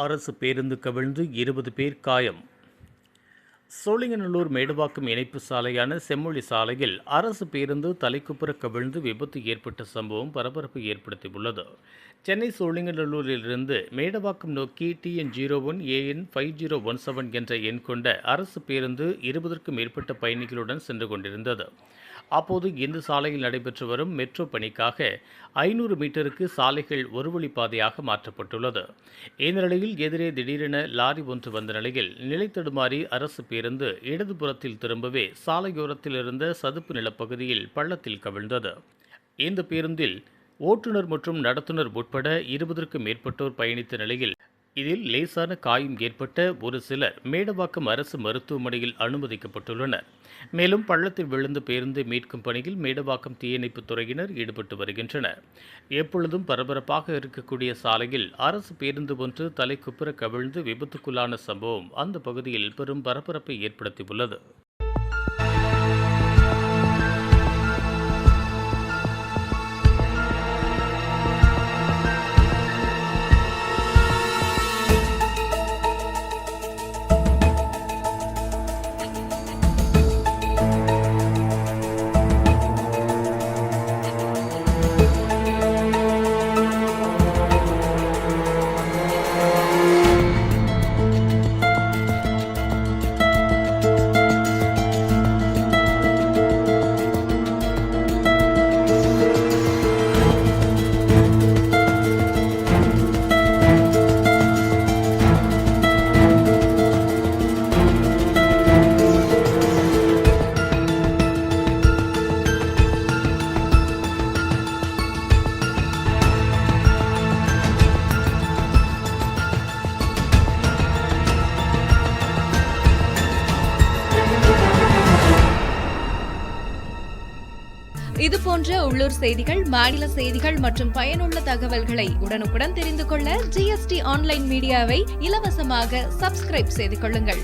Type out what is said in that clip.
அரசு பேருந்து கவிழ்ந்து 20 பேர் காயம். சோழிங்கநல்லூர் மேடவாக்கம் இணைப்பு சாலையான செம்மொழி சாலையில் அரசு பேருந்து தலைக்குப்புற கவிழ்ந்து விபத்து ஏற்பட்ட சம்பவம் பரபரப்பை ஏற்படுத்தியுள்ளது. சென்னை சோழிங்கநல்லூரிலிருந்து மேடவாக்கம் நோக்கி TN01 AN 5017 என்ற எண் கொண்ட அரசு பேருந்து 20க்கும் மேற்பட்ட பயணிகளுடன் சென்று கொண்டிருந்தது. அப்போது இந்த சாலையில் நடைபெற்று வரும் மெட்ரோ பணிக்காக 500 மீட்டருக்கு சாலைகள் ஒருவழிப்பாதையாக மாற்றப்பட்டுள்ளது. இந்த நிலையில் எதிரே திடீரென லாரி ஒன்று வந்த நிலையில் நிலை தடுமாறி அரசு பேருந்து இடதுபுறத்தில் திரும்பவே சாலையோரத்தில் இருந்த சதுப்பு நிலப்பகுதியில் பள்ளத்தில் கவிழ்ந்தது. இந்த பேருந்தில் ஓட்டுநர் மற்றும் நடத்துனர் உட்பட 20க்கும் மேற்பட்டோர் பயணித்த நிலையில் இதில் லேசான காயம் ஏற்பட்ட ஒரு சிலர் மேடவாக்கம் அரசு மருத்துவமனையில் அனுமதிக்கப்பட்டுள்ளனர். மேலும் பள்ளத்தில் விழுந்த பேருந்தை மீட்கும் பணியில் மேடவாக்கம் தீயணைப்புத் துறையினர் ஈடுபட்டு வருகின்றனர். எப்பொழுதும் பரபரப்பாக இருக்கக்கூடிய சாலையில் அரசு பேருந்து ஒன்று தலைக்குப்புற கவிழ்ந்து விபத்துக்குள்ளான சம்பவம் அந்த பகுதியில் பெரும் பரபரப்பை ஏற்படுத்தியுள்ளது. இதுபோன்ற உள்ளூர் செய்திகள், மாநில செய்திகள் மற்றும் பயனுள்ள தகவல்களை உடனுக்குடன் தெரிந்து கொள்ள GST ஆன்லைன் மீடியாவை இலவசமாக சப்ஸ்கிரைப் செய்து கொள்ளுங்கள்.